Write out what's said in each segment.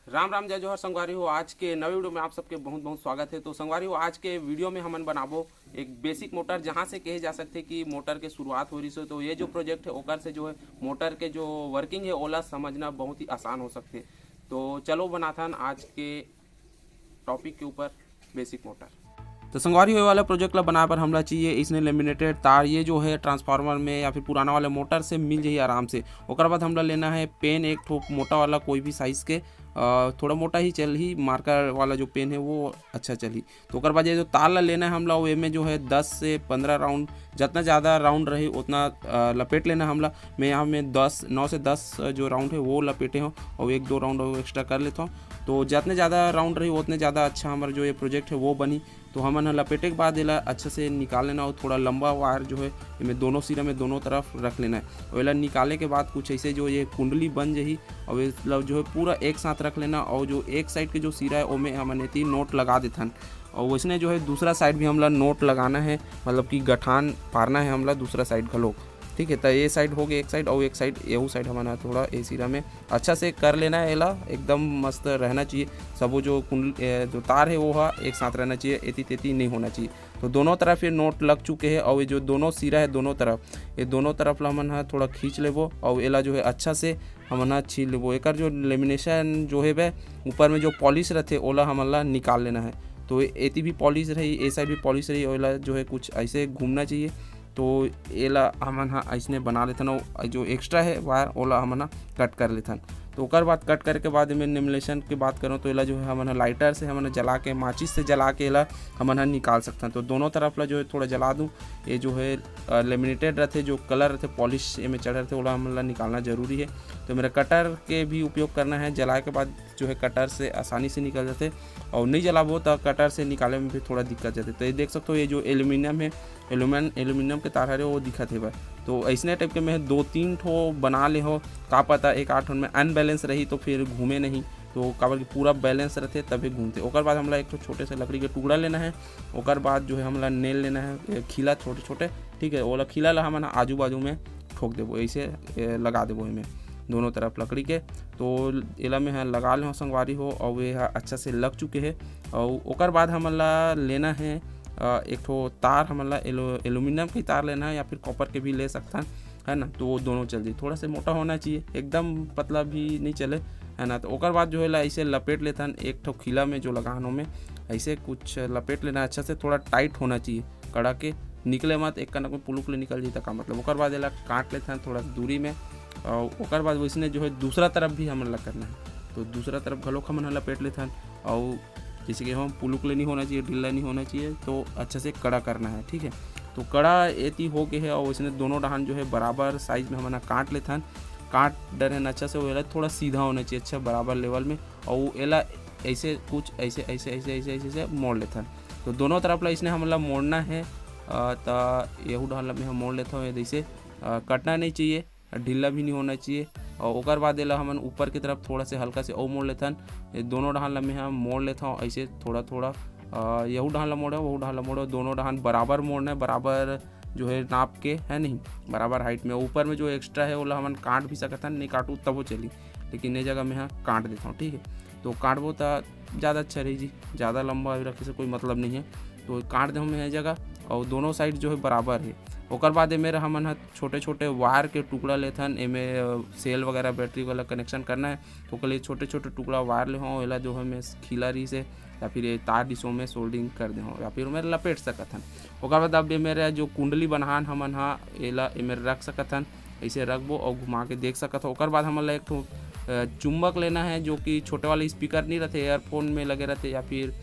राम राम जय जोहर संगवारी हो। आज के नवे वीडियो में आप सबके बहुत बहुत स्वागत है। तो संगवारी हो, आज के वीडियो में हमन बनाबो एक बेसिक मोटर, जहां से कहे जा सकते कि मोटर के शुरुआत हो रही है। तो ये जो प्रोजेक्ट है ओकर से जो है मोटर के जो वर्किंग है ओला समझना बहुत ही आसान हो सकते। तो चलो बनाथन आज के टॉपिक के ऊपर बेसिक मोटर। तो संगवारी हुए वाला प्रोजेक्ट ला बनाए पर हमला चाहिए इसने लेमिनेटेड तार। ये जो है ट्रांसफार्मर में या फिर पुराना वाले मोटर से मिल जाइए आराम से। ओकर बाद हमला लेना है पेन, एक ठोक मोटा वाला कोई भी साइज़ के, थोड़ा मोटा ही चल ही, मार्कर वाला जो पेन है वो अच्छा चल ही। तो ओकर बाद ये जो तार ला लेना है हमला वो में जो है 10 से 15 राउंड, जितना ज़्यादा राउंड रहे उतना लपेट लेना हमला। मैं यहाँ में 9 से 10 जो राउंड है वो लपेटे हूँ और एक दो राउंड और एक्स्ट्रा कर लेता हूँ। तो जितने ज़्यादा राउंड रही उतने ज़्यादा अच्छा हमारा जो ये प्रोजेक्ट है वो बनी। तो हमन लपेटे के बाद इला अच्छे से निकाल लेना और थोड़ा लंबा वायर जो है इनमें दोनों सिरा में दोनों तरफ रख लेना है। और इला निकाले के बाद कुछ ऐसे जो ये कुंडली बन जाही और मतलब जो है पूरा एक साथ रख लेना। और जो एक साइड के जो सिरा है उसमें हमन एती नोट लगा देथन और वैसने जो है दूसरा साइड भी हमला नोट लगाना है, मतलब कि गठान पारना है हमला दूसरा साइड घलो। ठीक है, तो ये साइड हो गया एक साइड और एक साइड यू साइड हमारा थोड़ा ए सिरा में अच्छा से कर लेना है। एला एकदम मस्त रहना चाहिए, सब जो जो तार है वो एक साथ रहना चाहिए, एती तेती नहीं होना चाहिए। तो दोनों तरफ ये नोट लग चुके हैं और ये जो दोनों सिरा है दोनों तरफ, ये दोनों तरफ ला हमन थोड़ा खींच लेबो और एला जो है अच्छा से हमन छील लेबो। एक जो लेमिनेशन जो है वह ऊपर में जो पॉलिश रहते ओला हमन निकाल लेना है। तो एती भी पॉलिश रही, ए साइड भी पॉलिश रही और एला जो है कुछ ऐसे घूमना चाहिए। तो एला हमन ऐसने बना लेथन और जो एक्स्ट्रा है वायर ओला हमन कट कर लेथन। तो ओकर बाद कट करके बाद में लेमिनेशन की बात करूँ तो एला जो है हमन लाइटर से हमन जला के, माचिस से जला के एला हमन निकाल सकथन। तो दोनों तरफ ला जो है थोड़ा जला दूँ। ये जो है लेमिनेटेड रहते, जो कलर रहते पॉलिश में चढ़ रहते ओला हमन निकालना जरूरी है। तो मेरा कटर के भी उपयोग करना है, जलाए के बाद जो है कटर से आसानी से निकल जाते और नहीं जलाबो तो कटर से निकाले में भी थोड़ा दिक्कत जाते। तो ये देख सकते हो ये जो एल्यूमिनियम है, एल्यूमिनियम के तार है वो दिखत है भाई। तो ऐसने टाइप के मैं 2-3 ठो बना ले हो, का पता एक 8 में अनबैलेंस रही तो फिर घूमे नहीं। तो काबर की पूरा बैलेंस रहते तभी घूमते। ओकर बाद हमला एक तो छोटे से लकड़ी के टुकड़ा लेना है। ओकर बाद जो है हमला नेल लेना है, खीला छोटे छोटे, ठीक है। ओला खीला ला हम आजू बाजू में ठोक देबो, ऐसे लगा देबो इनमें दोनों तरफ लकड़ी के। तो एला में लगा ले हो संगवारी हो और वे अच्छा से लग चुके हैं। और ओकर बाद हमला लेना है एक ठो तार, हमला एल्यूमिनियम के तार लेना है या फिर कॉपर के भी ले सकता है ना। तो वो दोनों चल जाए, थोड़ा सा मोटा होना चाहिए, एकदम पतला भी नहीं चले, है ना। तो ओकर बाद जो है ऐसे लपेट लेता एक ठो खीला में जो लगानों में ऐसे कुछ लपेट लेना अच्छा से, थोड़ा टाइट होना चाहिए, कड़ा के निकले मत, एक कनक में पुलुक ले निकल जाता का मतलब। ओकर बाद एला काट लेता थोड़ा दूरी में और ओकर बाद वैसने जो है दूसरा तरफ भी हमन करना है। तो दूसरा तरफ घलोक हमन लपेट लेथन और जैसे कि हम पुलुक ले नहीं होना चाहिए, ढीला नहीं होना चाहिए, तो अच्छे से कड़ा करना है, ठीक है। तो कड़ा एती हो गए है और इसने दोनों डहान जो है बराबर साइज में हमन काट लेथन। काट डरे अच्छा से वो थोड़ा सीधा होना चाहिए, अच्छा बराबर लेवल में। और एला ऐसे कुछ ऐसे ऐसे ऐसे ऐसे ऐसे ऐसे मोड़ लेथन। तो दोनों तरफ ला इसने हमला मोड़ना है। तो यहू डहान में हम मोड़ लेता हूँ, जैसे कटना नहीं चाहिए, ढीला भी नहीं होना चाहिए। और ओकर बाद एला हमन ऊपर की तरफ थोड़ा से हल्का से और मोड़ लेथन। दोनों डहान में हम मोड़ लेता हूँ ऐसे थोड़ा थोड़ा, यहू डहान ला मोड़े वहू डहान ला मोड़े, दोनों डहान बराबर मोड़ना है, बराबर जो है नाप के, है नहीं, बराबर हाइट में। ऊपर में जो एक्स्ट्रा है वो हमन काट भी सकता है, नहीं काटूँ तब वो चली, लेकिन ये जगह में हाँ काट देता हूँ, ठीक है। तो काटबो तो ज़्यादा अच्छा रही जी, ज़्यादा लंबा रखे से कोई मतलब नहीं है। तो काट दे हम जगह और दोनों साइड जो है बराबर है। ओकर बाद मेरा हमन छोटे छोटे वायर के टुकड़ा लेथन, एमे सेल वगैरह बैटरी वाला कनेक्शन करना है। तो ओकर लिए छोटे छोटे टुकड़ा वायर ले हों, एला जो है मैं खीला रही से या फिर ये तार डिसो में सोल्डिंग कर दे हों या फिर मेरे लपेट सकथन। ओकर बाद अब ये मेरा जो कुंडली बनान हमन एला मेरे रख सकथन, ऐसे रखबो और घुमा के देख सकत हो। ओकर बाद हमन एक ठो चुंबक लेना है, जो कि छोटे वाले स्पीकर नहीं रहते एयरफोन में लगे रहते, या फिर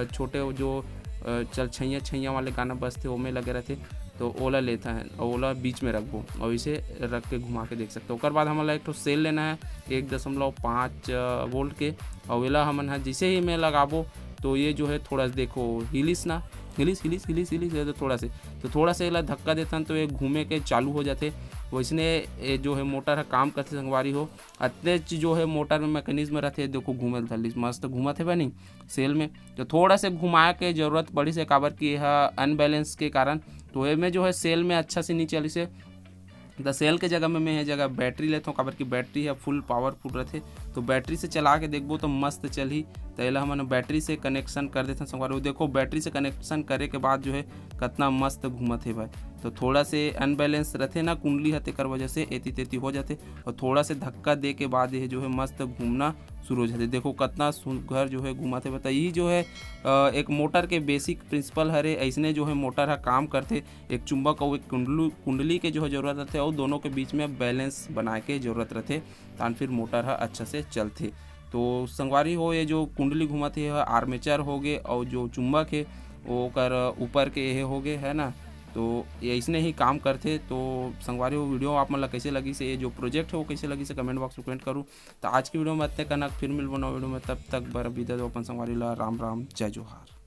छोटे जो चल छैया छैया वाले गाना बजते वो में लगे रहते। तो ओला लेता है और ओला बीच में रखबो और इसे रख के घुमा के देख सकते हो। ओकर बाद हमारा एक तो सेल लेना है 1.5 वोल्ट के, और एला हमन जैसे ही मैं लगाबो तो ये जो है थोड़ा देखो हिलिस ना, हिलिस हिलिस हिलिस हिलिस तो थोड़ा सा एला धक्का देता तो ये घूमे के चालू हो जाते। वैसने ये जो है मोटर है काम करते संगवारी हो, अतने जो है मोटर में मैकेनिज्म रहते, देखो घूमल थलिस मस्त घूमत है बनी सेल में। तो थोड़ा से घुमाए के जरूरत पड़ी से, काबर की यह अनबैलेंस के कारण। तो ये में जो है सेल में अच्छा से नहीं चली से द सेल के जगह में मैं ये जगह बैटरी लेता हूँ, काबर की बैटरी है फुल पावरफुल रहते। तो बैटरी से चला के देखबो तो मस्त चलही। तो एला हमन बैटरी से कनेक्शन कर देते हैं संगवारी। देखो बैटरी से कनेक्शन करे के बाद जो है कितना मस्त घूमत है भाई। तो थोड़ा से अनबैलेंस रहते ना कुंडली है, तेकर वजह से एती तेती हो जाते, और थोड़ा से धक्का दे के बाद ये जो है मस्त घूमना शुरू हो जाते। देखो कितना सुघर जो है घुमाते। बता यही जो है एक मोटर के बेसिक प्रिंसिपल हरे, ऐसने जो है मोटर है काम करते। एक चुंबक और एक कुंडली के जो है जरूरत रहते, और दोनों के बीच में बैलेंस बना के जरूरत रहते, तान फिर मोटर है अच्छा से चलते। तो संगवारी हो ये जो कुंडली घुमाते है आर्मेचर हो गए, और जो चुंबक है वो कर ऊपर के ये हो गए है ना। तो ये इसने ही काम करते। तो संगवारी हो वीडियो आप मतलब कैसे लगी से, ये जो प्रोजेक्ट है वो कैसे लगी से कमेंट बॉक्स में कमेंट करूँ। तो आज की वीडियो में इतने करना, फिर मिल बनाओ वीडियो में, तब तक बर विदा दो अपन संगवारी ला। राम राम, जय जोहार।